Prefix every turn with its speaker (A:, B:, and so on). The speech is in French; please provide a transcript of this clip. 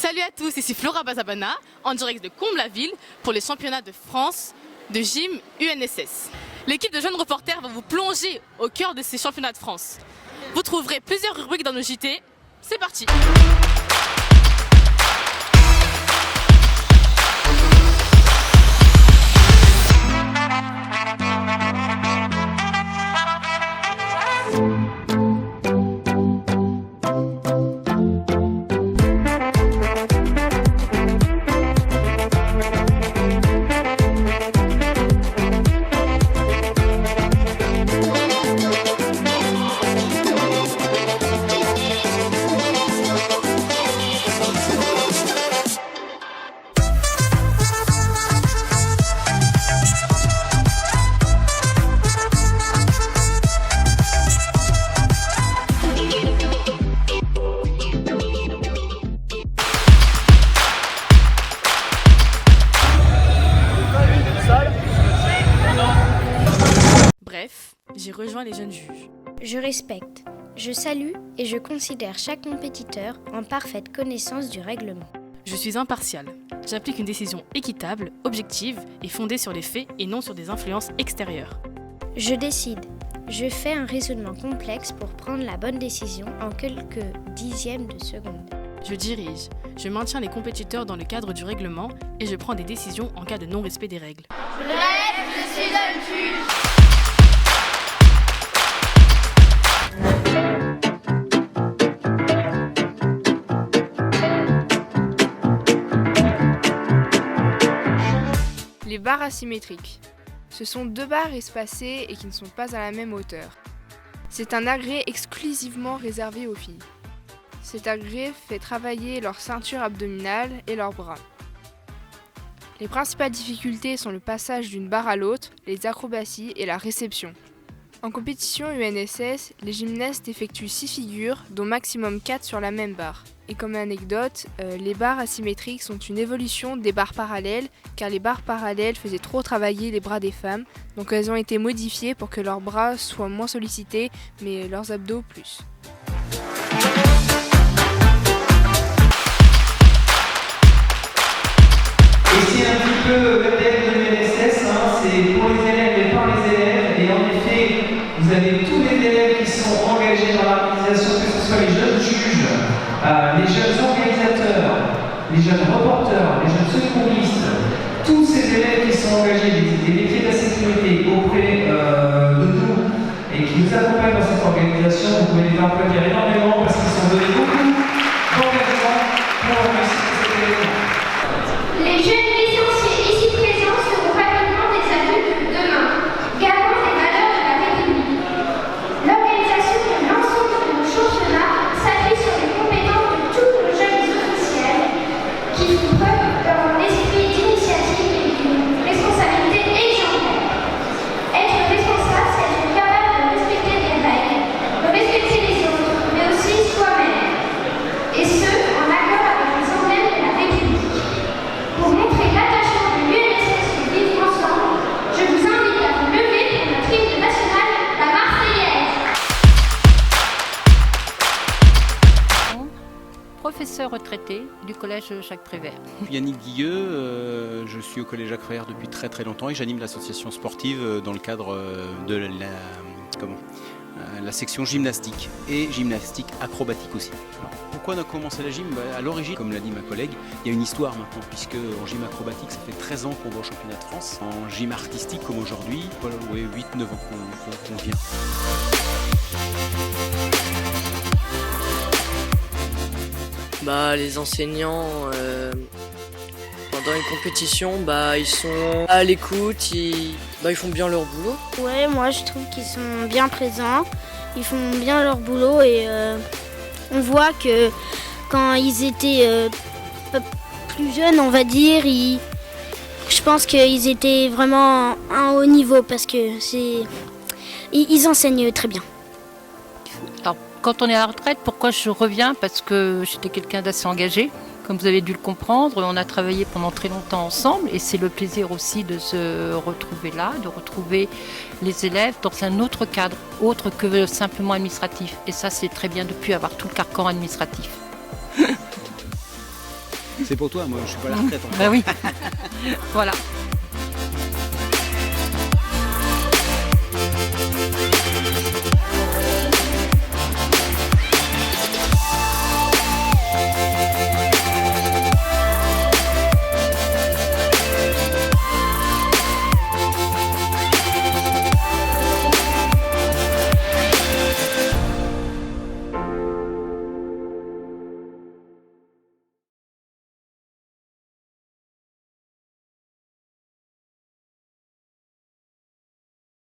A: Salut à tous, ici Flora Bazabana, en direct de Comble-la-Ville pour les championnats de France de gym UNSS. L'équipe de jeunes reporters va vous plonger au cœur de ces championnats de France. Vous trouverez plusieurs rubriques dans nos JT. C'est parti! Bref, j'ai rejoint les jeunes juges.
B: Je respecte, je salue et je considère chaque compétiteur en parfaite connaissance du règlement.
A: Je suis impartial. J'applique une décision équitable, objective et fondée sur les faits et non sur des influences extérieures.
B: Je décide. Je fais un raisonnement complexe pour prendre la bonne décision en quelques dixièmes de seconde.
A: Je dirige. Je maintiens les compétiteurs dans le cadre du règlement et je prends des décisions en cas de non-respect des règles.
C: Bref, je suis un juge.
D: Les barres asymétriques. Ce sont deux barres espacées et qui ne sont pas à la même hauteur. C'est un agrès exclusivement réservé aux filles. Cet agrès fait travailler leur ceinture abdominale et leurs bras. Les principales difficultés sont le passage d'une barre à l'autre, les acrobaties et la réception. En compétition UNSS, les gymnastes effectuent 6 figures, dont maximum 4 sur la même barre. Et comme anecdote, les barres asymétriques sont une évolution des barres parallèles, car les barres parallèles faisaient trop travailler les bras des femmes, donc elles ont été modifiées pour que leurs bras soient moins sollicités, mais leurs abdos plus.
E: Et c'est un petit peu l'ADN de l'UNSS, c'est pour les élèves et par les élèves, et en effet, vous avez tous les élèves qui sont engagés dans l'organisation, que ce soit les jeunes juges, les jeunes organisateurs, les jeunes reporters, les jeunes secouristes, tous ces élèves qui sont engagés, des métiers de la sécurité auprès de nous et qui nous accompagnent dans cette organisation, vous pouvez les applaudir énormément parce qu'ils sont donnés beaucoup d'engagement pour réussir cet événement.
C: Les jeunes licenciés ici présents seront rapidement des adultes de demain, garants des valeurs de la République. L'organisation de l'ensemble de nos championnats s'appuie sur les compétences de tous nos jeunes officiels qui font preuve d'un esprit d'initiative et d'une responsabilité exemplaire. Être responsable, c'est être capable de respecter les règles, de respecter les autres, mais aussi soi-même. Et ce, en accord avec les emblèmes de la République. Pour montrer l'attachement de l'UNSS au vivre ensemble, je vous invite à vous lever pour notre hymne national, la Marseillaise.
F: Professeur retraité du collège Jacques Prévert.
G: Yannick Guilleux, je suis au collège Jacques Prévert depuis très longtemps et j'anime l'association sportive dans le cadre de la section gymnastique et gymnastique acrobatique aussi. Alors, pourquoi on a commencé la gym? À l'origine, comme l'a dit ma collègue, il y a une histoire maintenant, puisque en gym acrobatique, ça fait 13 ans qu'on va au championnat de France. En gym artistique, comme aujourd'hui, 8-9 ans qu'on vient.
H: Les enseignants, pendant une compétition, ils sont à l'écoute, ils font bien leur boulot.
B: Ouais, moi je trouve qu'ils sont bien présents, ils font bien leur boulot et on voit que quand ils étaient plus jeunes, on va dire, je pense qu'ils étaient vraiment à un haut niveau parce que ils enseignent très bien.
F: Alors, quand on est à la retraite, pourquoi je reviens? Parce que j'étais quelqu'un d'assez engagé. Comme vous avez dû le comprendre, on a travaillé pendant très longtemps ensemble et c'est le plaisir aussi de se retrouver là, de retrouver les élèves dans un autre cadre, autre que simplement administratif. Et ça, c'est très bien de ne plus avoir tout le carcan administratif.
G: C'est pour toi, moi je suis pas à la retraite encore.
F: Bah oui. Voilà.